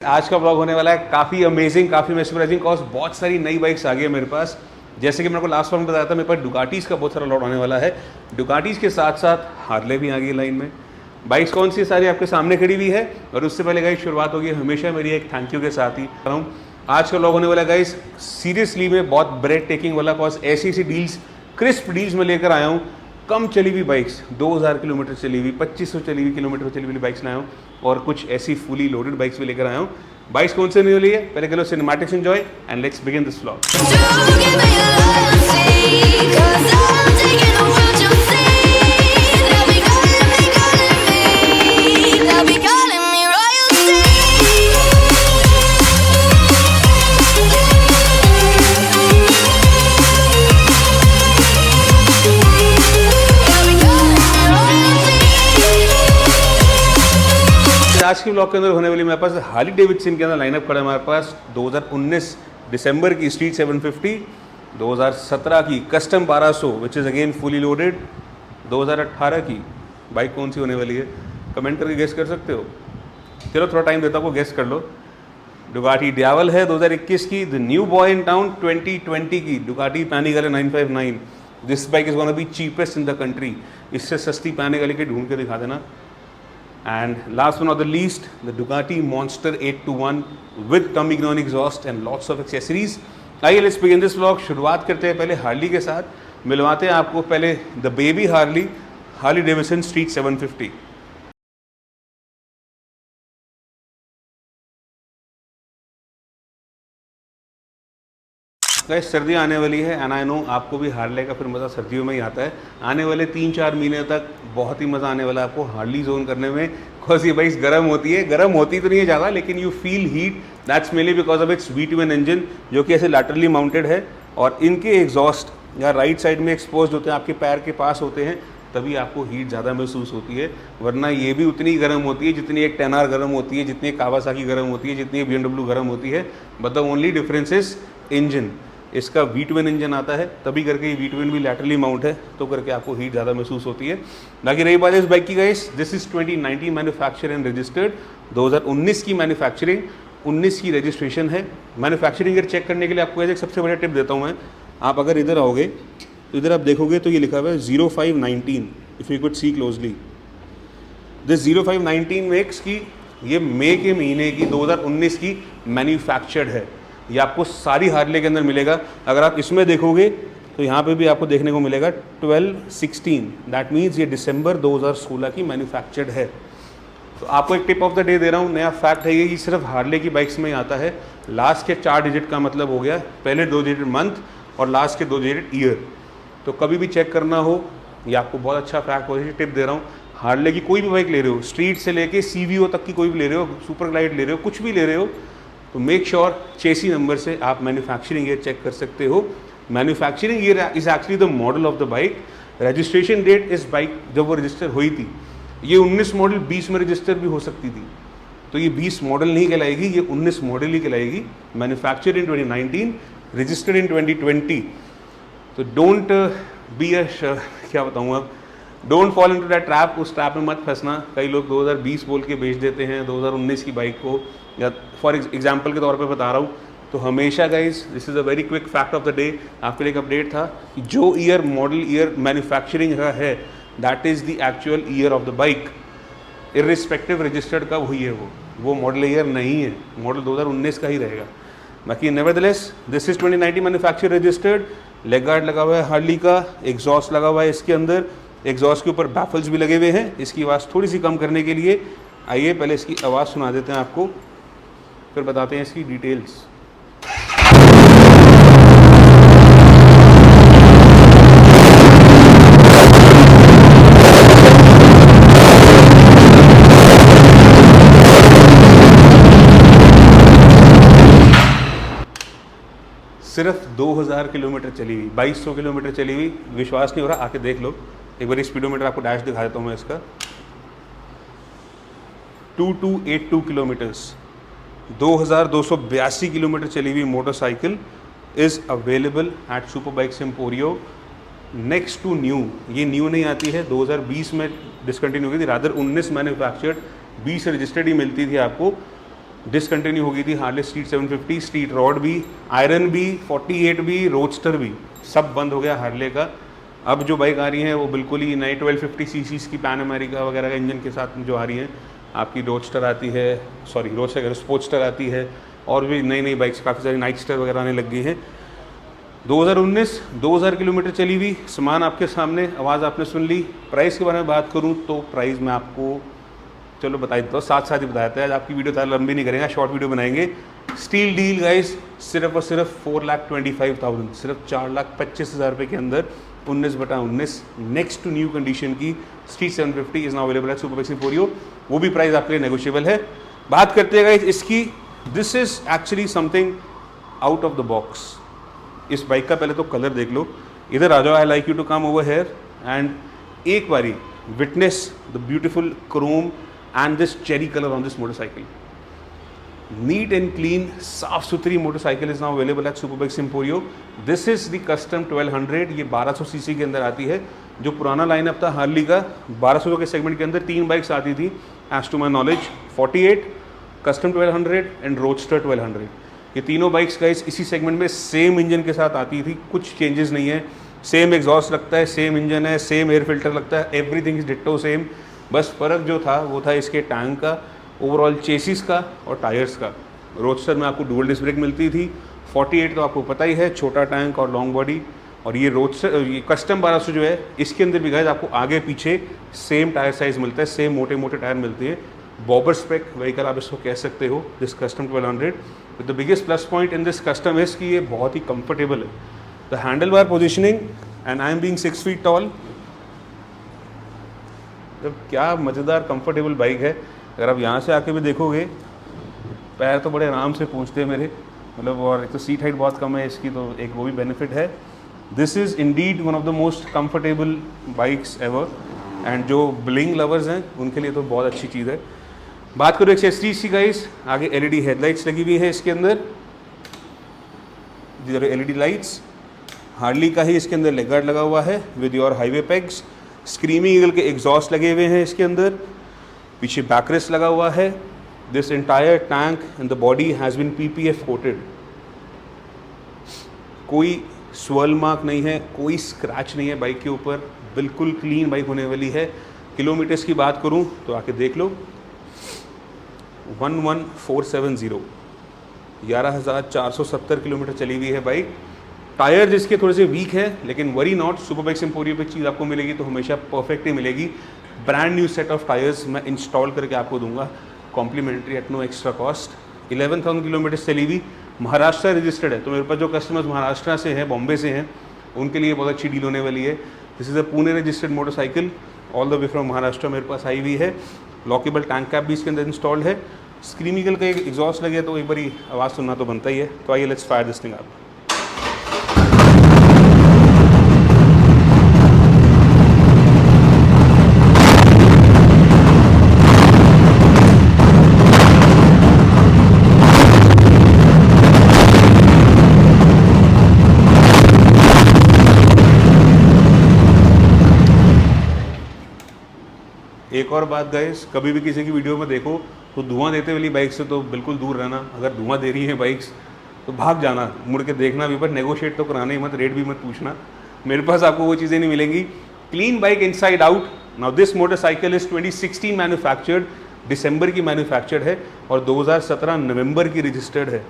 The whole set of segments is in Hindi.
आज का ब्लॉग होने वाला है काफ़ी अमेजिंग, काफ़ी मेस्मराइजिंग, कॉज बहुत सारी नई बाइक्स आ गई है मेरे पास। जैसे कि मैंने को लास्ट में बताया था, मेरे पास डुकाटीज़ का बहुत सारा लॉट आने वाला है। डुकाटीज़ के साथ साथ हार्ले भी आ गई लाइन में। बाइक्स कौन सी सारी आपके सामने खड़ी हुई है, और उससे पहले गाइस शुरुआत होगी हमेशा मेरी एक थैंक यू के साथ ही कर रहा हूँ। आज का ब्लॉग होने वाला गाइस सीरियसली में बहुत ब्रेड टेकिंग वाला, कॉज ऐसी डील्स, क्रिस्प डील्स में लेकर आया हूँ। कम चली हुई बाइक्स, 2000 किलोमीटर चली हुई, 2500 चली हुई किलोमीटर चली हुई बाइक्स लाया हूँ, और कुछ ऐसी फुली लोडेड बाइक्स भी लेकर आया हूँ। बाइक्स कौन से नहीं हो रही है, पहले चलो cinematics enjoy and let's begin this vlog. आज के ब्लॉग के अंदर होने वाली मेरे पास हार्ली डेविडसन के अंदर लाइनअप खड़ा है हमारे पास 2019 दिसंबर की स्ट्रीट 750, 2017 की custom 1200 which is again fully loaded, 2018 की बाइक कौन सी होने वाली है कमेंट करके गेस कर सकते हो। चलो थोड़ा टाइम देता हूँ, गेस कर लो। डुकाटी डियावल है 2021 की, the new boy in town 2020 की Ducati Panigale 959। This bike is gonna be cheapest in the country. इससे सस्ती पैनिगले की ढूंढ के दिखा देना। And last but not the least, the Ducati Monster 821 with Tommy-Gun exhaust and lots of accessories. आइए let's begin this vlog। शुरुआत करते हैं पहले हार्ली के साथ, मिलवाते हैं आपको पहले the baby Harley Davidson street 750। Guys सर्दियाँ आने वाली है एंड आई नो आपको भी हार्ले का फिर मज़ा सर्दियों में ही आता है। आने वाले 3-4 महीने तक बहुत ही मज़ा आने वाला है आपको हार्ली जोन करने में। बिकॉज ये बाइक्स गर्म होती है, गर्म होती तो नहीं है ज़्यादा, लेकिन you feel heat, that's mainly because of its V12 engine जो कि ऐसे लैटरली माउंटेड है, और इनके एग्जॉस्ट या राइट साइड में एक्सपोज होते हैं, आपके पैर के पास होते हैं, तभी आपको हीट ज़्यादा महसूस होती है। वरना ये भी उतनी गर्म होती है जितनी एक 10R गर्म होती है, जितनी एक कावासाकी गर्म होती है, जितनी BMW गर्म होती है। But the only difference is engine. इसका V12 इंजन आता है, तभी करके ये V12 भी लैटरली माउंट है, तो करके आपको हीट ज़्यादा महसूस होती है। बाकी रही बात इस बाइक की guys, this is 2019 manufacture and registered, 2019 की मैन्युफैक्चरिंग, 19 की रजिस्ट्रेशन है। मैन्युफैक्चरिंग ईयर चेक करने के लिए आपको एक सबसे बड़ा टिप देता हूँ मैं। आप अगर इधर आओगे तो इधर आप देखोगे तो ये लिखा हुआ है 0519, if you could see closely, this 0519 makes की ये मई के महीने की 2019 की मैन्युफैक्चर्ड है। ये आपको सारी हार्ले के अंदर मिलेगा। अगर आप इसमें देखोगे तो यहाँ पे भी आपको देखने को मिलेगा 12/16, दैट मीन्स ये दिसंबर 2016 की मैन्युफैक्चर्ड है। तो आपको एक tip of the day they रहा हूँ, नया फैक्ट है ये सिर्फ हार्ले की बाइक्स में ही आता है। लास्ट के 4 डिजिट का मतलब हो गया, पहले 2 डिजिट मंथ और लास्ट के 2 डिजिट ईयर। तो कभी भी चेक करना हो, ये आपको बहुत अच्छा फैक्ट हो, टिप दे रहा हूँ। हार्ले की कोई भी बाइक ले रहे हो, स्ट्रीट से लेके CVO तक की कोई भी ले रहे हो, सुपर ग्लाइड ले रहे हो, कुछ भी ले रहे हो, तो मेक श्योर चेसी नंबर से आप मैन्युफैक्चरिंग ईयर चेक कर सकते हो। Manufacturing year is actually the model of the bike. Registration date इस बाइक जब वो रजिस्टर हुई थी, ये 19 मॉडल 20 में रजिस्टर भी हो सकती थी, तो ये 20 मॉडल नहीं कहलाएगी, ये 19 मॉडल ही कहलाएगी। Manufactured in 2019, registered in 2020। तो डोंट बी क्या बताऊँ अब, don't fall into that trap. उस ट्रैप में मत फंसना। कई लोग 2020 बोल के बेच देते हैं 2019 की बाइक को, या फॉर एग्जांपल के तौर पे बता रहा हूँ। तो हमेशा guys, this is a very quick fact of the day, आपके लिए एक अपडेट था कि जो ईयर मॉडल ईयर मैन्युफैक्चरिंग का है, that is the actual year of the bike. Irrespective registered कब हुई है वो मॉडल ईयर नहीं है, मॉडल 2019 का ही रहेगा। बाकी nevertheless this is 2019 manufacture registered. Leg guard लगा हुआ है हार्ली का, एग्जॉस्ट लगा हुआ है इसके अंदर, एग्जॉस्ट के ऊपर बैफल्स भी लगे हुए हैं इसकी आवाज़ थोड़ी सी कम करने के लिए। आइए पहले इसकी आवाज़ सुना देते हैं आपको, फिर बताते हैं इसकी डिटेल्स। सिर्फ 2000 किलोमीटर चली हुई, 2200 किलोमीटर चली हुई, विश्वास नहीं हो रहा, आके देख लो एक बार। स्पीडोमीटर आपको डैश दिखा देता हूँ मैं इसका, 2282 किलोमीटर्स, 2282 किलोमीटर चली हुई motorcycle is available at Super Bikes Emporio next to new. ये न्यू नहीं आती है, 2020 में डिसकंटिन्यू हुई थी, रादर 19 मैन्युफैक्चर्ड, 20 रजिस्टर्ड ही मिलती थी आपको। डिसकंटिन्यू हो गई थी हार्ले स्ट्रीट 750, स्ट्रीट रॉड भी, आयरन भी, 48 भी, रोडस्टर भी, सब बंद हो गया हार्ले का। अब जो बाइक आ रही है वो बिल्कुल ही नई 1250 सीसीज की पैन अमेरिका वगैरह का इंजन के साथ जो आ रही हैं। आपकी रोडस्टर आती है, सॉरी रोडस्टर स्पोर्ट्सटर आती है, और भी नई नई बाइक्स काफ़ी सारी नाइटस्टर वगैरह आने लग गई हैं। 2019 2000 किलोमीटर चली हुई, सामान आपके सामने, आवाज़ आपने सुन ली। प्राइस के बारे में बात करूं तो प्राइस मैं आपको चलो बता देता हूँ, साथ साथ ही बताया था। आज आपकी वीडियो ज़्यादा लंबी नहीं करेंगे, शॉर्ट वीडियो बनाएंगे। स्टील डील गाइस, सिर्फ और सिर्फ 4,25,000, सिर्फ 4,25,000 रुपये के अंदर 19/19 नेक्स्ट टू न्यू कंडीशन की street 750 is now available at Super Bikes Emporio. वो भी प्राइस आपके लिए नेगोशिएबल है। बात करते हैं गाइस इसकी, this is actually something out of the box. इस बाइक का पहले तो कलर देख लो, इधर आ जाओ, I like you to come over here and एक बारी witness the beautiful chrome and this cherry colour on this motorcycle. Neat and clean, साफ सुथरी motorcycle is now available at Super Bikes Emporio. This is the Custom 1200, ये 1200 सीसी के अंदर आती है। जो पुराना लाइनअप था हार्ली का, 1200 के सेगमेंट के अंदर 3 बाइक्स आती थी as to my knowledge, 48, Custom 1200 and Roadster 1200। ये तीनों बाइक्स गाइस इसी सेगमेंट में सेम इंजन के साथ आती थी, कुछ चेंजेस नहीं है। सेम एग्जॉस्ट लगता है, सेम इंजन है, सेम एयर फिल्टर लगता है, एवरीथिंग इज डिट्टो सेम। बस फ़र्क जो था वो था इसके टैंक का, ओवरऑल चेसिस का और टायर्स का। रोडस्टर में आपको डुअल डिस्क ब्रेक मिलती थी, 48 तो आपको पता ही है, छोटा टैंक और लॉन्ग बॉडी। और ये रोडस्टर, ये कस्टम 1200 जो है, इसके अंदर भी गाइस आपको आगे पीछे सेम टायर साइज़ मिलता है, सेम मोटे मोटे टायर मिलते हैं। बॉबर स्पेक व्हीकल आप इसको कह सकते हो, this custom 1200। The biggest plus point in this custom is कि ये बहुत ही कंफर्टेबल है। The handle bar positioning, and I am being 6 feet tall, जब क्या मज़ेदार कंफर्टेबल बाइक है। अगर आप यहाँ से आके भी देखोगे, पैर तो बड़े आराम से पहुँचते हैं मेरे, मतलब, और एक तो सीट हाइट बहुत कम है इसकी, तो एक वो भी बेनिफिट है। This is Indeed one of the most comfortable bikes ever, and जो ब्लिंग लवर्स हैं उनके लिए तो बहुत अच्छी चीज़ है। बात करो एक्सेसरीज की गाइस, आगे एलईडी हेडलाइट्स लगी हुई है इसके अंदर, जिधर एलईडी लाइट्स, हार्ली का ही इसके अंदर लेग गार्ड लगा हुआ है with your highway pegs. Screaming eagle के एग्जॉस्ट लगे हुए हैं इसके अंदर, पीछे बैकरेस्ट लगा हुआ है। This entire tank and the body has been PPF coated. कोई स्वर्ल मार्क नहीं है, कोई स्क्रैच नहीं है बाइक के ऊपर, बिल्कुल क्लीन बाइक होने वाली है। किलोमीटर्स की बात करूं तो आके देख लो, 11470, 11,470 किलोमीटर चली हुई है बाइक। टायर जिसके थोड़े से वीक है, लेकिन worry not, Super Bikes Emporio पे चीज़ आपको मिलेगी तो हमेशा परफेक्ट ही मिलेगी। Brand new set of tyres मैं इंस्टॉल करके आपको दूंगा complimentary at no extra cost. 11,000 kilometre चली हुई, महाराष्ट्र रजिस्टर्ड है, तो मेरे पास जो कस्टमर्स महाराष्ट्र से हैं, बॉम्बे से हैं, उनके लिए बहुत अच्छी डील होने वाली है। This is a Pune registered motorcycle, all the way from Maharashtra मेरे पास आई हुई है। लॉकेबल टैंक कैप भी इसके अंदर इंस्टॉल्ड है। स्क्रीमिकल का एक एग्जॉस्ट लगे तो एक बारी आवाज़ सुनना तो बनता ही है। तो आइए let's fire this thing up. एक और बात गाइस, कभी भी किसी की वीडियो में देखो तो धुआं देते वाली बाइक से तो बिल्कुल दूर रहना। अगर धुआं दे रही है बाइक्स तो भाग जाना, मुड़ के देखना भी, पर नेगोशिएट तो कराना ही मत, रेट भी मत पूछना। मेरे पास आपको वो चीज़ें नहीं मिलेंगी। Clean bike inside out. Now this motorcycle is 2016 manufactured, दिसंबर की मैन्युफैक्चर्ड है और 2017 नवंबर की रजिस्टर्ड है।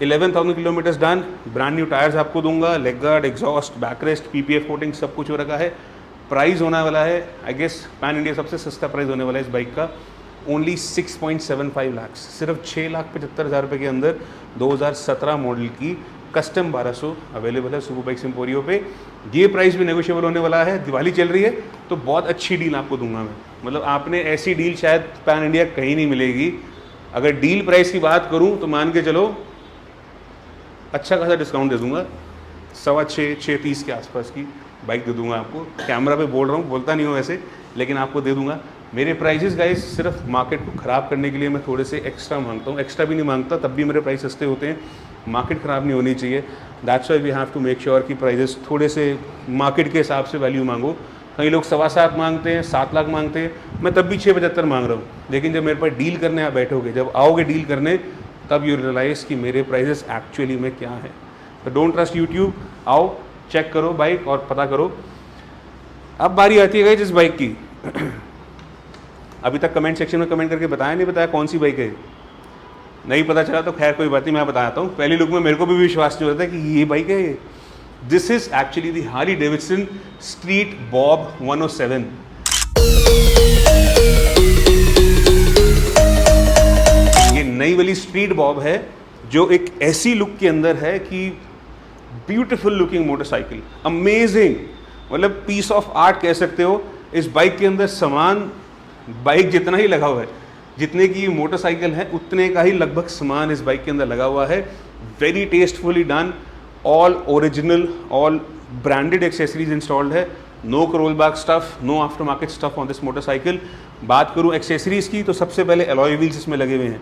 11,000 kilometres done. Brand new tyres आपको दूंगा, leg guard, exhaust, backrest, PPF coating सब कुछ हो रखा है। प्राइस होने वाला है, आई गेस पैन इंडिया सबसे सस्ता प्राइस होने वाला है इस बाइक का, ओनली 6.75 लाख, सिर्फ 6,75,000 रुपये के अंदर 2017 मॉडल की कस्टम 1200 अवेलेबल है सुपर बाइक्स एम्पोरियो पे। ये प्राइस भी नेगोशिएबल होने वाला है, दिवाली चल रही है तो बहुत अच्छी डील आपको दूंगा मैं। मतलब आपने ऐसी डील शायद पैन इंडिया कहीं नहीं मिलेगी। अगर डील प्राइस की बात करूँ तो मान के चलो अच्छा खासा डिस्काउंट दे दूंगा, 6.25-6.30 के आसपास की बाइक दे दूंगा आपको। कैमरा पे बोल रहा हूँ, बोलता नहीं हूँ वैसे, लेकिन आपको दे दूंगा। मेरे प्राइसेस गाइस सिर्फ मार्केट को ख़राब करने के लिए मैं थोड़े से एक्स्ट्रा मांगता हूँ, एक्स्ट्रा भी नहीं मांगता, तब भी मेरे प्राइस सस्ते होते हैं। मार्केट ख़राब नहीं होनी चाहिए, that's why we have to make sure कि प्राइसेस थोड़े से मार्केट के हिसाब से वैल्यू मांगो, कई लोग 7.25 मांगते हैं, 7 लाख मांगते हैं, मैं तब भी 6.75 मांग रहा हूँ। लेकिन जब मेरे पास डील करने आप बैठोगे, जब आओगे डील करने, तब यू रियलाइज़ कि मेरे प्राइजेस एक्चुअली में क्या है। तो डोंट ट्रस्ट यूट्यूब, आओ चेक करो बाइक और पता करो। अब बारी आती है जिस बाइक की अभी तक कमेंट सेक्शन में कमेंट करके बताया नहीं बताया कौन सी बाइक है, नहीं पता चला तो खैर कोई बात नहीं, मैं बताता हूँ। पहली लुक में मेरे को भी विश्वास नहीं होता कि ये बाइक है। This is actually the Harley Davidson street Bob 107। ये नई वाली स्ट्रीट बॉब है जो एक ऐसी लुक के अंदर है कि ब्यूटीफुल लुकिंग मोटरसाइकिल, अमेजिंग, मतलब पीस ऑफ आर्ट कह सकते हो। इस बाइक के अंदर सामान बाइक जितना ही लगा हुआ है, जितने की ये मोटरसाइकिल है उतने का ही लगभग सामान इस बाइक के अंदर लगा हुआ है। Very tastefully done, all original, all branded accessories installed है। No roll back stuff, no after market stuff on this motorcycle. बात करूं एक्सेसरीज की तो सबसे पहले एलॉय व्हील्स इसमें लगे हुए हैं।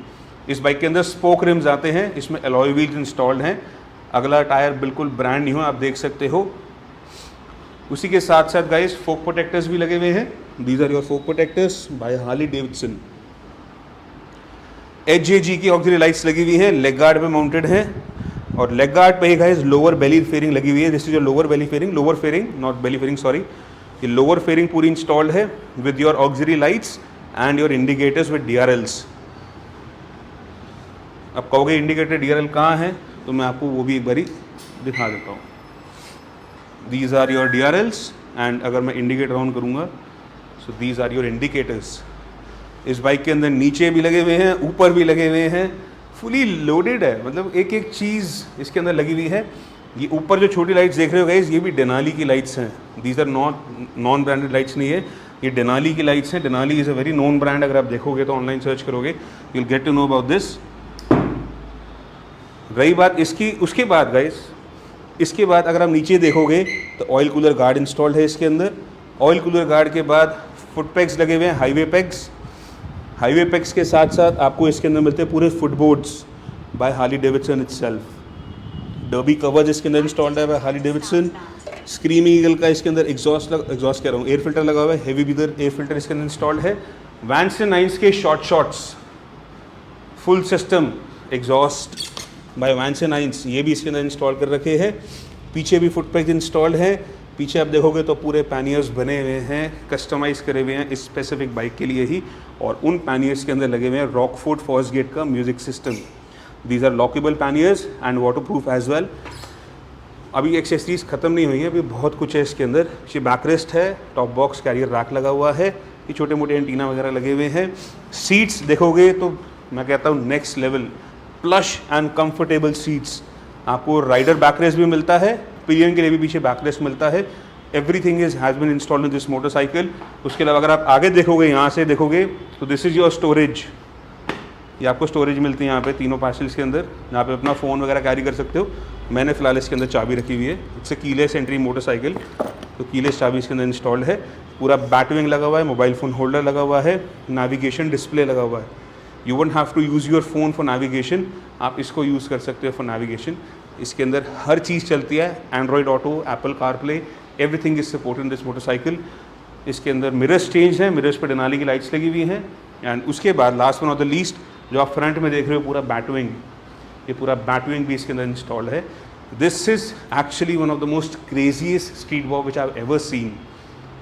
इस बाइक के अंदर स्पोक रिम्स आते हैं, इसमें एलॉय व्हील्स इंस्टॉल्ड हैं। अगला टायर बिल्कुल ब्रांड न्यू है, आप देख सकते हो। उसी के साथ साथ गाइस फोक प्रोटेक्टर्स भी लगे हुए हैं। These are your fork protectors by Harley Davidson. HJG की ऑक्सिलरी लाइट्स लगी हुई हैं, लेग गार्ड पे माउंटेड है। और लेग गार्ड पे ही गाइस लोअर बेली फेयरिंग लगी हुई है। This is your lower belly fairing, lower fairing not belly fairing, sorry. ये लोअर फेयरिंग पूरी इंस्टॉल्ड है with your auxiliary lights and your indicators with DRLs। अब कहोगे इंडिकेटर DRL कहाँ है, तो मैं आपको वो भी एक बारी दिखा देता हूँ। These are your DRLs and अगर मैं इंडिकेटर ऑन करूँगा so these are your indicators. इस बाइक के अंदर नीचे भी लगे हुए हैं, ऊपर भी लगे हुए हैं, फुली लोडेड है, मतलब एक एक चीज़ इसके अंदर लगी हुई है। ये ऊपर जो छोटी लाइट्स देख रहे हो गाइस, ये भी डेनाली की लाइट्स हैं। These are non branded lights नहीं है, ये डेनाली की लाइट्स हैं। Denali is a very known brand, अगर आप देखोगे तो ऑनलाइन सर्च करोगे you will get to know about this. रही बात इसकी, उसके बाद गाइस इसके बाद अगर आप नीचे देखोगे तो ऑयल कूलर गार्ड इंस्टॉल्ड है इसके अंदर। ऑयल कूलर गार्ड के बाद फुट पैक्स लगे हुए हैं, हाईवे पैक्स। हाईवे पैक्स के साथ साथ आपको इसके अंदर मिलते हैं पूरे footboards by Harley Davidson itself. Derby covers इसके अंदर इंस्टॉल्ड है by Harley Davidson. Scream Eagle का इसके अंदर एग्जॉस्ट कह रहा हूँ, एयर फिल्टर लगा हुआ है, हेवी ब्रीदर एयर फिल्टर इसके अंदर इंस्टॉल्ड है। वैंस एंड नाइन्स के shorts full system exhaust by Vance and Hines, ये भी इसके अंदर इंस्टॉल कर रखे हैं। पीछे भी फुट पैक्स इंस्टॉल्ड है। पीछे आप देखोगे तो पूरे पैनियर्स बने हुए हैं, कस्टमाइज़ करे हुए हैं इस स्पेसिफिक बाइक के लिए ही। और उन पैनियर्स के अंदर लगे हुए हैं रॉकफोर्ड फॉस्गेट का music system. These are lockable panniers and waterproof as well. अभी एक्सेसरीज ख़त्म नहीं हुई है, अभी बहुत कुछ है इसके अंदर। ये बैकरेस्ट है, टॉप बॉक्स कैरियर रैक लगा हुआ है, ये छोटे मोटे एंटीना वगैरह लगे हुए हैं। सीट्स देखोगे तो मैं कहता हूँ next level, plush and comfortable seats. आपको राइडर बैकरेस्ट भी मिलता है, पिलियन के लिए भी पीछे बैकरेस्ट मिलता है। Everything is has been installed in this motorcycle. उसके अलावा अगर आप आगे देखोगे, यहाँ से देखोगे तो दिस इज़ योर स्टोरेज। ये आपको स्टोरेज मिलती है यहाँ पे तीनों पार्सल्स के अंदर, जहाँ पे अपना फ़ोन वगैरह कैरी कर सकते हो। मैंने फ़िलहाल इसके अंदर चाबी रखी हुई है, it's a keyless entry motorcycle, तो कीलेस चाबी इसके अंदर इंस्टॉल्ड है। पूरा बैटविंग लगा हुआ है, मोबाइल फ़ोन होल्डर लगा हुआ है, नेविगेशन डिस्प्ले लगा हुआ है। You won't have to use your phone for navigation, आप इसको यूज़ कर सकते हो फॉर नेविगेशन। इसके अंदर हर चीज़ चलती है, Android auto, Apple CarPlay, everything is supported in this motorcycle. इसके अंदर मिरर्स चेंज हैं, मिरर्स पर डेनाली की लाइट्स लगी हुई हैं। एंड उसके बाद last one of the least, जो आप फ्रंट में देख रहे हो पूरा बैटविंग, ये पूरा बैटविंग भी इसके अंदर इंस्टॉल्ड है। This is actually one of the most craziest street walk which I have ever seen.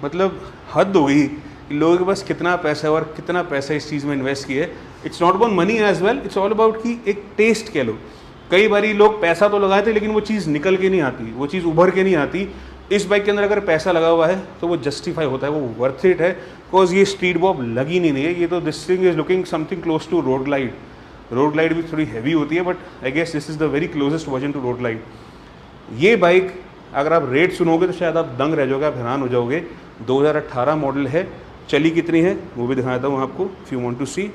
मतलब हद हो गई, लोगों के पास कितना पैसा है और कितना पैसा इस चीज़ में इन्वेस्ट किया है। It's not about money as well, it's all about कि एक टेस्ट कह लो। कई बारी लोग पैसा तो लगाते लेकिन वो चीज़ निकल के नहीं आती, वो चीज़ उभर के नहीं आती। इस बाइक के अंदर अगर पैसा लगा हुआ है तो वो जस्टिफाई होता है, वो वर्थ इट है, बिकॉज ये स्ट्रीट बॉब लगी नहीं है। ये तो this thing is looking something close to Road Glide. Road Glide भी थोड़ी हैवी होती है, but I guess this is the very closest version to Road Glide. ये बाइक अगर आप रेट सुनोगे तो शायद आप दंग रह जाओगे, आप हैरान हो जाओगे। 2018 मॉडल है, चली कितनी है वो भी दिखाता हूँ आपको, if you want to see.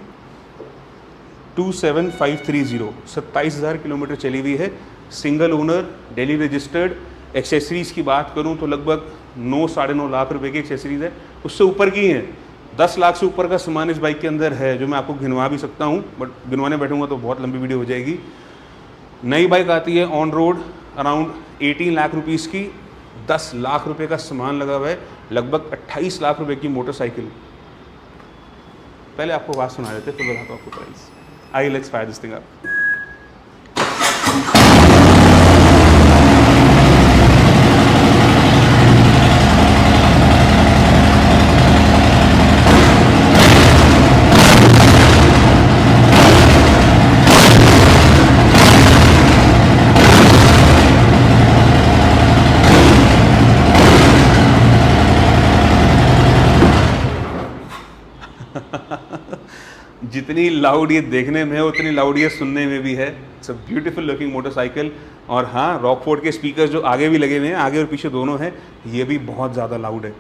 27530, 27,000 kilometre चली हुई है, single owner, Delhi registered. Accessories की बात करूं तो लगभग 9-9.5 लाख रुपए की एक्सेसरीज़ है, उससे ऊपर की हैं। 10 लाख से ऊपर का सामान इस बाइक के अंदर है, जो मैं आपको गिनवा भी सकता हूं, बट गिनवाने बैठूंगा तो बहुत लंबी वीडियो हो जाएगी। नई बाइक आती है on road around 18 lakh rupees की, 10 लाख रुपए का सामान लगा हुआ है, लगभग 28 लाख रुपए की मोटरसाइकिल। पहले आपको बात सुना देते फिर बताता हूँ आपको प्राइस। आइए let's fire this thing up. जितनी लाउड ये देखने में है उतनी लाउड ये सुनने में भी है। It's a beautiful looking motorcycle. और हाँ, रॉकफोर्ड के स्पीकर्स जो आगे भी लगे हुए हैं, आगे और पीछे दोनों हैं, ये भी बहुत ज़्यादा लाउड है।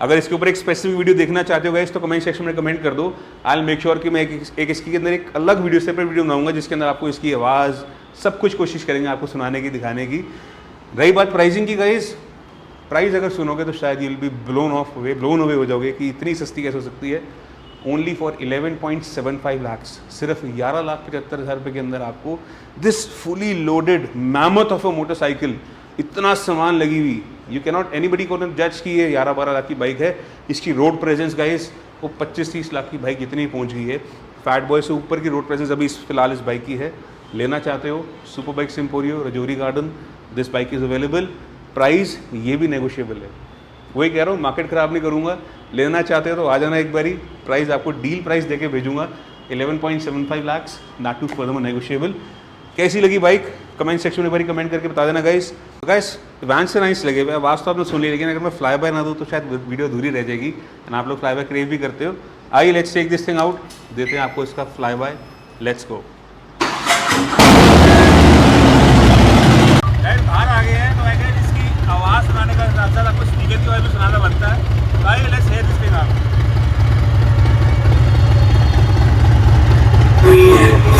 अगर इसके ऊपर एक स्पेसिफिक वीडियो देखना चाहते हो गाइस तो कमेंट सेक्शन में कमेंट कर दो। आई विल मेक श्योर कि मैं एक इसके अंदर एक अलग वीडियो, सेपरेट वीडियो बनाऊंगा जिसके अंदर आपको इसकी आवाज़ सब कुछ कोशिश करेंगे आपको सुनाने की, दिखाने की। रही बात प्राइसिंग की गाइस, प्राइस अगर सुनोगे तो शायद यूल बी ब्लोन अवे हो जाओगे कि इतनी सस्ती कैसे हो सकती है। ओनली फॉर 11.75 लाख्स, सिर्फ 11,75,000 रुपये के अंदर आपको this fully loaded mammoth of a motorcycle, इतना सामान लगी हुई। यू कैन नॉट एनीबडी को जज कि ये 11-12 लाख की बाइक है। इसकी रोड प्रेजेंस गाइस वो 25-30 लाख की बाइक इतनी पहुंच गई है। फैट बॉय से ऊपर की रोड प्रेजेंस अभी फिलहाल इस बाइक की है। लेना चाहते हो super Bikes Emporio, Rajouri garden, this bike is available. Price ये भी नेगोशिएबल है, वही कह रहा हूँ, मार्केट ख़राब नहीं करूँगा। लेना चाहते हो तो आ जाना एक बारी, प्राइस आपको डील प्राइस देके भेजूंगा 11.75 lakhs, not to further negotiable. कैसी लगी बाइक कमेंट सेक्शन में एक बारी कमेंट करके बता देना गाइस। वैन से नाइस लगे हुए, आवाज़ तो आपने सुन ली, लेकिन अगर मैं फ्लाई बाय ना दूँ तो शायद वीडियो अधूरी रह जाएगी। एंड आप लोग फ्लाई बाय क्रेव भी करते हो। आइए let's take this thing out, देते हैं आपको इसका फ्लाई बाय। Let's go. बाहर आ गए हैं तो आई गेस इसकी आवाज़ सुनाने का साथ साथ आपको स्पीकर की आवाज़ भी सुनाना बनता है। आइए let's hear this thing out.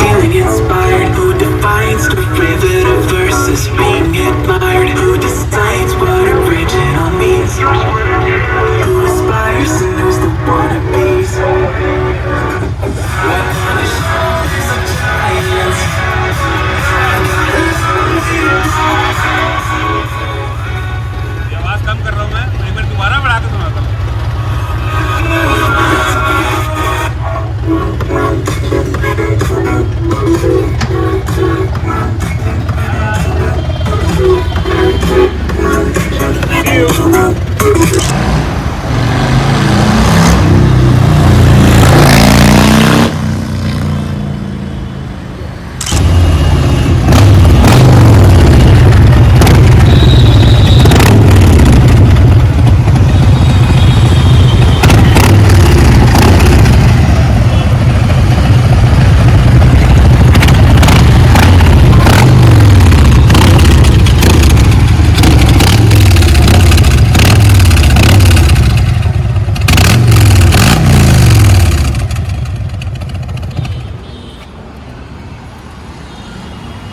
Feeling inspired, who defines the rivet of verses being admired? Who decides what original means? Who aspires and who's the wannabes? ये आवाज़ कम कर रहा हूँ मैं, एक बार दोबारा बढ़ा के सुनाता हूँ।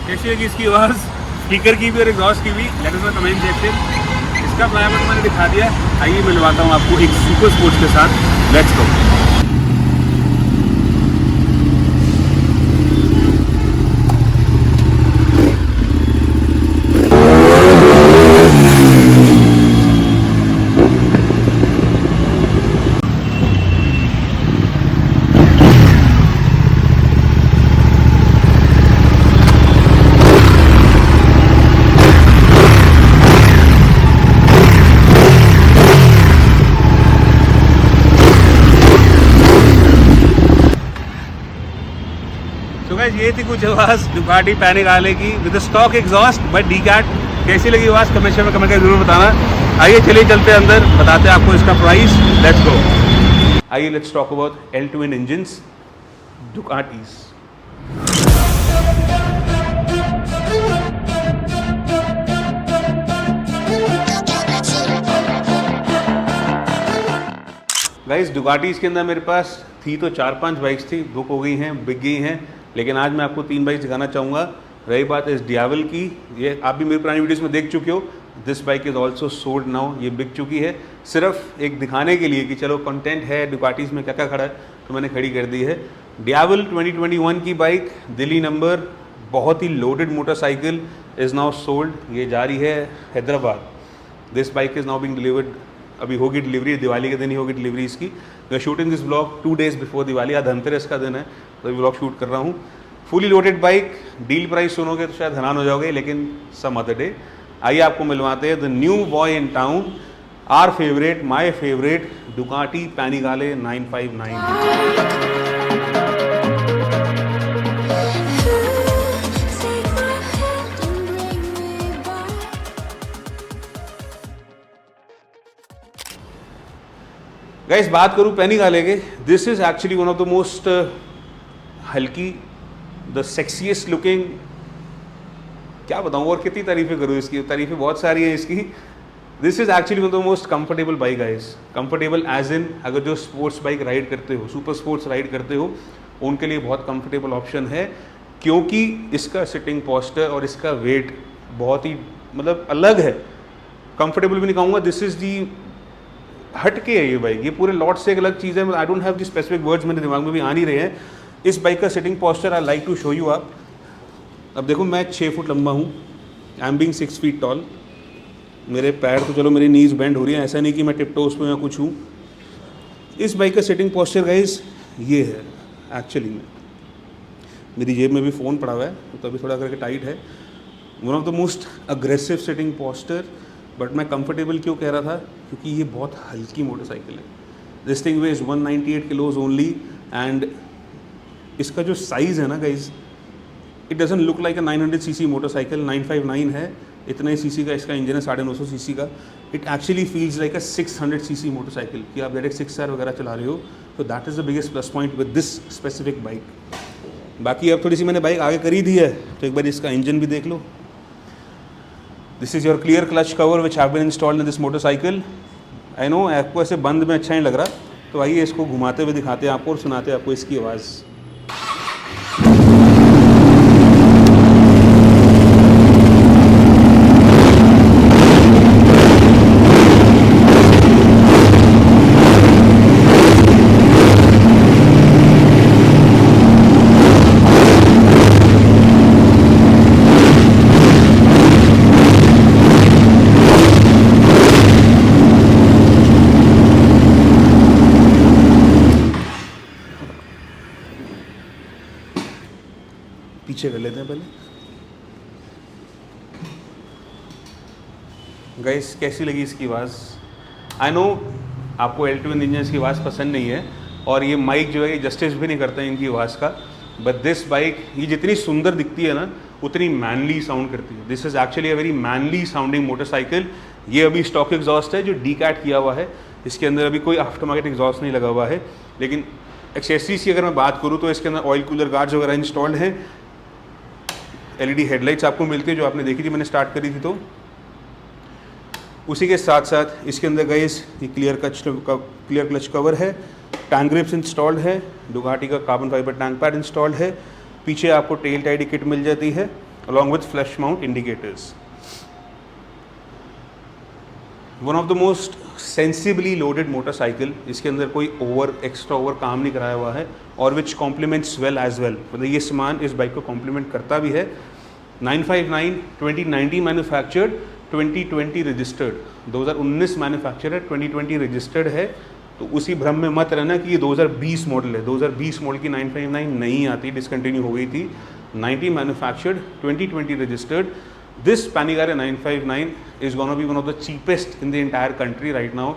कैसी लगी इसकी आवाज़, स्पीकर की भी और एग्जॉस्ट की भी, let us know comment section. इसका फ्लाईओवर मैंने दिखा दिया। आइए मिलवाता हूँ आपको एक सुपर स्पोर्ट्स के साथ। Let's go. ये थी कुछ आवाज़ दुकाटी पैनिक आले की with stock exhaust but decat. कैसी लगी आवाज़ कमेंट में कमेंट करके जरूर बताना। आइए चलिए चलते हैं अंदर, बताते हैं आपको इसका प्राइस। Let's go. आइए let's talk about L twin engines Ducatis. Guys Ducatis के अंदर मेरे पास थी तो 4-5 बाइक्स थी, बुक हो गई हैं, बिक गई हैं, लेकिन आज मैं आपको 3 बाइक्स दिखाना चाहूँगा। रही बात इस डियावल की, ये आप भी मेरी पुरानी वीडियोस में देख चुके हो। This bike is also sold now, ये बिक चुकी है। सिर्फ एक दिखाने के लिए कि चलो कंटेंट है डुकाटीज में क्या क्या खड़ा है, तो मैंने खड़ी कर दी है। डियावल 2021 की बाइक, दिल्ली नंबर, बहुत ही loaded motorcycle, is now sold. ये जा रही है Hyderabad. This bike is now being delivered, अभी होगी डिलीवरी, दिवाली के दिन ही होगी डिलीवरी इसकी। We are shooting this blog 2 days before Diwali, आज धनतेरस का दिन है तो ब्लॉग शूट कर रहा हूँ। Fully loaded bike, deal price सुनोगे तो शायद हैरान हो जाओगे, लेकिन सम अदर डे। आइए आपको मिलवाते हैं the new boy in town, are favourite, my favourite Ducati पैनिगाले 959। Guys बात करूँ पैनिगाले के, this is actually one of the most हल्की, द सेक्सीएस्ट लुकिंग, क्या बताऊँ और कितनी तारीफ़ें करूँ इसकी, तारीफ़ें बहुत सारी हैं इसकी। This is actually one of the most comfortable bike guys, comfortable as in अगर जो स्पोर्ट्स बाइक राइड करते हो, सुपर स्पोर्ट्स राइड करते हो, उनके लिए बहुत कंफर्टेबल ऑप्शन है, क्योंकि इसका सिटिंग पोस्चर और इसका वेट बहुत ही मतलब अलग है। कंफर्टेबल भी नहीं कहूँगा, दिस इज़ दी हटके है ये बाइक, ये पूरे लॉट से एक अलग चीज़ है। I don't have the specific words, मेरे दिमाग में भी आ नहीं रहे हैं। इस बाइक का sitting posture I like to show you आप। अब देखो मैं 6 फुट लंबा हूँ, I am being 6 feet tall, मेरे पैर तो चलो मेरी नीज बेंड हो रही है, ऐसा नहीं कि मैं टिपटोस में या कुछ हूँ। इस बाइक का सिटिंग पोस्चर गाइस ये है एक्चुअली में, मेरी जेब में भी फ़ोन पड़ा हुआ है तो अभी थोड़ा करके टाइट है। One of the most aggressive sitting posture, but मैं कंफर्टेबल क्यों कह रहा था, क्योंकि ये बहुत हल्की मोटरसाइकिल है। This thing weighs 198 kilos only, and इसका जो साइज़ है ना guys, it doesn't look like a 900 cc motorcycle. 959 है, इतना ही सीसी का इसका इंजन है, 950 cc का। It actually feels like a 600 cc motorcycle कि आप डायरेक्ट 6 स्टार वगैरह चला रहे हो, तो that is the biggest plus point with this specific bike. बाकी अब थोड़ी सी मैंने बाइक आगे करी दी है तो एक बार इसका इंजन भी देख लो। This is your clear clutch cover which have been installed in this motorcycle. I know आपको ऐसे बंद में अच्छा नहीं लग रहा, तो आइए इसको घुमाते हुए दिखाते हैं आपको और सुनाते हैं आपको इसकी आवाज़। पीछे कर लेते हैं पहले। गाइस कैसी लगी इसकी आवाज़? आई नो आपको L2 इंजन की आवाज़ पसंद नहीं है, और ये माइक जो है ये जस्टिस भी नहीं करता है इनकी आवाज़ का, बट दिस बाइक ये जितनी सुंदर दिखती है ना उतनी मैनली साउंड करती है। This is actually a very manly sounding motorcycle. ये अभी स्टॉक एग्जॉस्ट है जो डीकैट किया हुआ है, इसके अंदर अभी कोई आफ्टर मार्केट एग्जॉस्ट नहीं लगा हुआ है। लेकिन एक्सेसरीज की अगर मैं बात करूँ तो इसके अंदर ऑयल कूलर गार्ड्स वगैरह इंस्टॉल्ड हैं, LED हेडलाइट्स आपको मिलती है जो आपने देखी थी मैंने स्टार्ट करी थी। तो उसी के साथ साथ इसके अंदर गाइस ये क्लियर क्लच कवर है, टैंक ग्रिप्स इंस्टॉल्ड है, डुकाटी का carbon fibre tank pad installed है, पीछे आपको टेल टाइडी किट मिल जाती है along with flash mount indicators. One of the most sensibly loaded motorcycle, इसके अंदर कोई एक्स्ट्रा ओवर काम नहीं कराया हुआ है, और विच कॉम्प्लीमेंट्स वेल एज वेल, मतलब ये सामान इस बाइक को कॉम्प्लीमेंट करता भी है। 959 2019 मैन्युफैक्चर्ड, 2020 रजिस्टर्ड, 2019 मैन्युफैक्चर है, 2020 रजिस्टर्ड है। तो उसी भ्रम में मत रहना कि ये 2020 मॉडल है। 2020 मॉडल की 959 नहीं आती, डिसकंटिन्यू हो गई थी। 90 manufactured, 2020 registered. This Panigale 959 is going to be one of the cheapest in the entire country right now.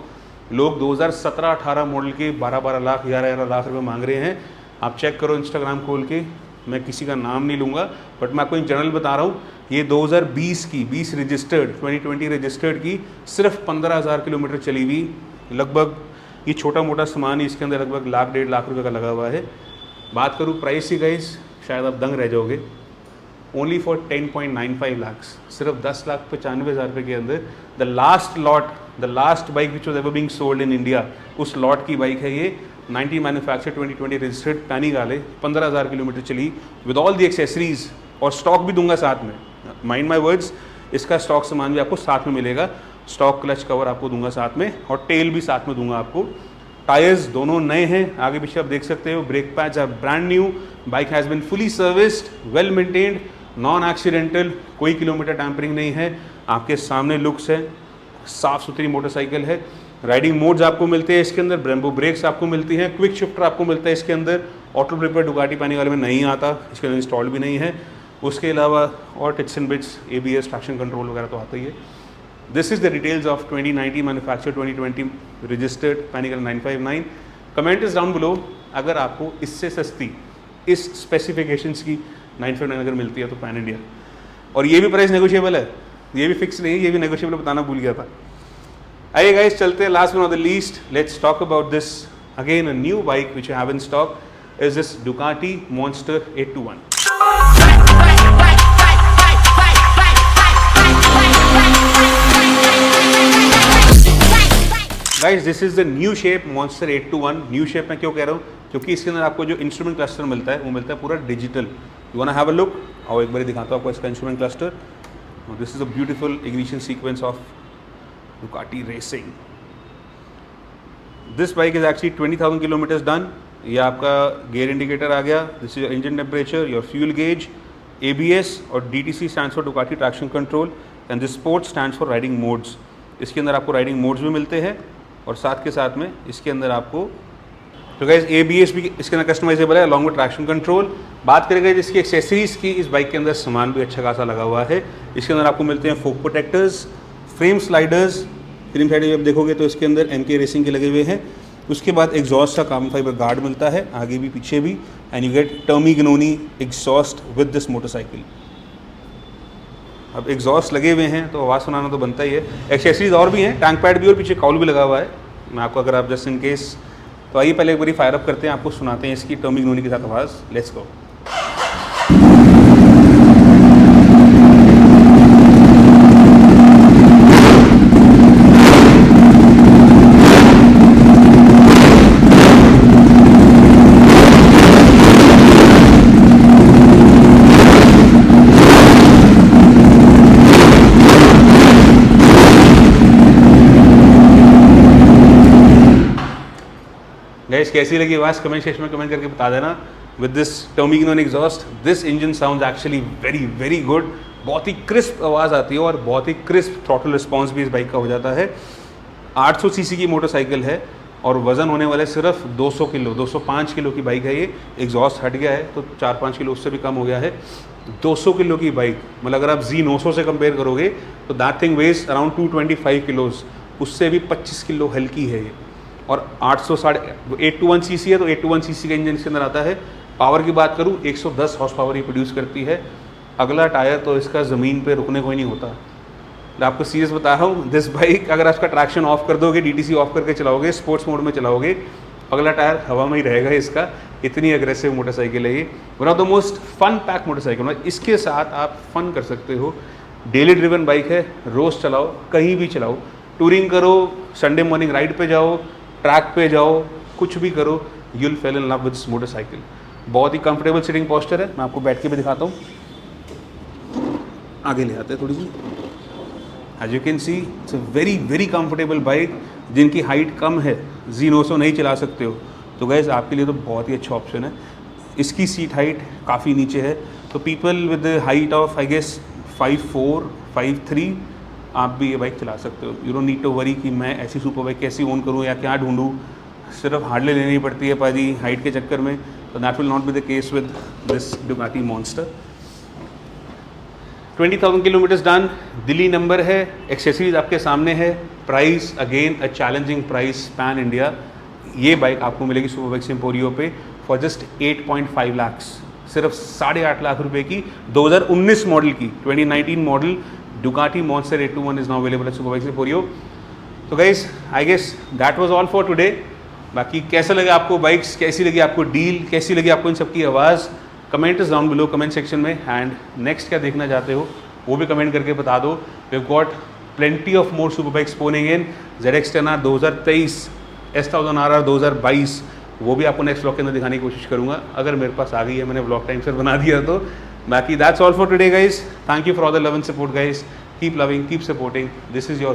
लोग 2017-18 मॉडल के 12-12 लाख 11-11 लाख रुपए मांग रहे हैं। आप चेक करो इंस्टाग्राम खोल के, मैं किसी का नाम नहीं लूँगा, बट मैं आपको इन जनरल बता रहा हूँ, ये 2020 की 20 रजिस्टर्ड 2020 रजिस्टर्ड की सिर्फ 15,000 किलोमीटर चली हुई। लगभग ये छोटा मोटा सामान ही इसके अंदर लगभग लाख 1.5 लाख रुपये का लगा हुआ है। बात करूँ प्राइस की गाइस, शायद आप दंग रह जाओगे। ओनली फॉर 10.95 lakhs, सिर्फ 10,95,000 रुपये के अंदर the last lot, the last bike which was ever being sold in India, उस लॉट की बाइक है ये। 90 मैन्युफैक्चर 2020 रजिस्टर्ड पैनिगाले, 15,000 किलोमीटर चली विद ऑल दी एक्सेसरीज, और स्टॉक भी दूंगा साथ में। माइंड माई वर्ड्स, इसका स्टॉक सामान भी आपको साथ में मिलेगा। स्टॉक क्लच कवर आपको दूंगा साथ में, और टेल भी साथ में दूंगा आपको। टायर्स दोनों नए हैं, आगे पीछे आप देख सकते हो। Brake pads are brand new, bike has been fully serviced, well maintained, non accidental, कोई किलोमीटर टैंपरिंग नहीं है। आपके सामने लुक्स है, साफ़ सुथरी मोटरसाइकिल है। राइडिंग मोड्स आपको मिलते हैं इसके अंदर, ब्रेम्बो ब्रेक्स आपको मिलती हैं, क्विक शिफ्टर आपको मिलता है इसके अंदर, ऑटो प्रिपेयर डुकाटी पानी वाले में नहीं आता, इसके अंदर इंस्टॉल भी नहीं है। उसके अलावा और tips and bits, ABS, traction control वगैरह तो आता ही है। This is the details of 2019 manufacture 2020 registered panicle 959। Comment is down below, अगर आपको इससे सस्ती इस स्पेसिफिकेशंस की 959 अगर मिलती है तो पैन इंडिया। और ये भी प्राइस नेगोशिएबल है, ये भी फिक्स नहीं है, ये भी नेगोशिएबल बताना भूल गया था। आइए गाइस चलते हैं, last but not the least, let's talk about this again a new bike which I have in stock is this Ducati monster 821। Guys this is the new shape monster 821। New shape मैं क्यों कह रहा हूँ, क्योंकि इसके अंदर आपको जो इंस्ट्रूमेंट क्लस्टर मिलता है वो मिलता है पूरा digital. You want to have a look, और एक बार दिखाता हूँ आपको इसका instrument cluster. This is a beautiful ignition sequence of Ducati Racing. This bike is actually 20,000 kilometers done. ये आपका गेयर इंडिकेटर आ गया, this is engine temperature, your fuel gauge, ABS और DTC stands for Ducati traction control and this sports stands for riding modes. इसके अंदर आपको राइडिंग मोड्स भी मिलते हैं और साथ के साथ में इसके अंदर आपको तो गाइस ABS भी इसके अंदर कस्टमाइजेबल है अलॉन्ग विद ट्रैक्शन कंट्रोल। बात करें गाइस इसकी एक्सेसरीज की, इस बाइक के अंदर सामान भी अच्छा खासा लगा हुआ है। इसके अंदर आपको मिलते हैं fork protectors, frame sliders, frame slider जब देखोगे तो इसके अंदर MK रेसिंग के लगे हुए हैं। उसके बाद एग्जॉस्ट का कार्बन फाइबर गार्ड मिलता है आगे भी पीछे भी, and you get Termignoni exhaust with this motorcycle. अब एग्जॉस्ट लगे हुए हैं तो आवाज़ सुनाना तो बनता ही है। एक्सेसरीज और भी हैं, टैंक पैड भी और पीछे काउल भी लगा हुआ है। मैं आपको अगर आप जस्ट इन केस, तो आइए पहले एक बारी फायर अप करते हैं, आपको सुनाते हैं इसकी टर्मी गिनोनी के साथ आवाज़। Let's go. गाइस कैसी लगी आवाज़ कमेंट सेक्शन में कमेंट करके बता देना। With this Termignoni exhaust this engine sounds actually very very good. बहुत ही क्रिस्प आवाज़ आती है और बहुत ही क्रिस्प थ्रॉटल रिस्पॉन्स भी इस बाइक का हो जाता है। 800 सीसी की मोटरसाइकिल है और वज़न होने वाला है सिर्फ 200 किलो, 205 किलो की बाइक है ये। एग्जॉस्ट हट गया है तो 4-5 किलो उससे भी कम हो गया है। 200 किलो की बाइक, मतलब अगर आप Z900 से कंपेयर करोगे तो that thing weighs around 225 kilos, उससे भी 25 किलो हल्की है ये। और 821 सीसी है तो 821 सीसी का इंजन इसके अंदर आता है। पावर की बात करूँ 110 हॉर्स पावर ये प्रोड्यूस करती है। अगला टायर तो इसका ज़मीन पे रुकने को ही नहीं होता। मैं आपको सीरियस बता रहा हूँ, दिस बाइक अगर आप इसका ट्रैक्शन ऑफ कर दोगे, DTC ऑफ करके चलाओगे, स्पोर्ट्स मोड में चलाओगे, अगला टायर हवा में ही रहेगा इसका। इतनी अग्रेसिव मोटरसाइकिल है ये, one of the most fun pack motorcycle. मतलब इसके साथ आप फन कर सकते हो। डेली ड्रिवन बाइक है, रोज़ चलाओ, कहीं भी चलाओ, टूरिंग करो, संडे मॉर्निंग राइड पे जाओ, ट्रैक पे जाओ, कुछ भी करो, you will fail in love with this motorcycle. बहुत ही कंफर्टेबल सिटिंग पोस्चर है, मैं आपको बैठ के भी दिखाता हूँ। आगे ले आते हैं थोड़ी सी। As you can see it's a very very comfortable bike. जिनकी हाइट कम है, Z900 नहीं चला सकते हो, तो गैस आपके लिए तो बहुत ही अच्छा ऑप्शन है। इसकी सीट हाइट काफ़ी नीचे है, तो people with height of I guess 5'4", 5'3" आप भी ये बाइक चला सकते हो। You don't need to worry कि मैं ऐसी सुपर बाइक कैसी ओन करूँ या क्या ढूंढूँ, सिर्फ हार्डली लेनी पड़ती है पाजी हाइट के चक्कर में। तो that will not be the case with this Ducati monster. 20,000 kilometres done, Delhi number है, एक्सेसरीज आपके सामने है। Price again a challenging price pan India. ये बाइक आपको मिलेगी सुपर बाइक्स एम्पोरियो पे फॉर जस्ट 8.5 लाख्स, सिर्फ 8.5 लाख रुपए की 2019 मॉडल की 2019 model Ducati Monster 821 is now available at Super Bikes Emporio. So guys, I guess that was all for today. बाकी कैसा लगा आपको बाइक्स, कैसी लगी आपको डील, कैसी लगी आपको इन सब की आवाज़, comment is down below comment section में। एंड नेक्स्ट क्या देखना चाहते हो वो भी कमेंट करके बता दो। We have got plenty of more super bikes spawning in. ZX10R 2023, S1000RR 2022, वो भी आपको नेक्स्ट व्लॉग के अंदर दिखाने की कोशिश करूँगा, अगर मेरे पास आ गई है, मैंने व्लॉग टाइम से बना दिया तो। Baki, that's all for today guys. Thank you for all the love and support guys. Keep loving, keep supporting. This is your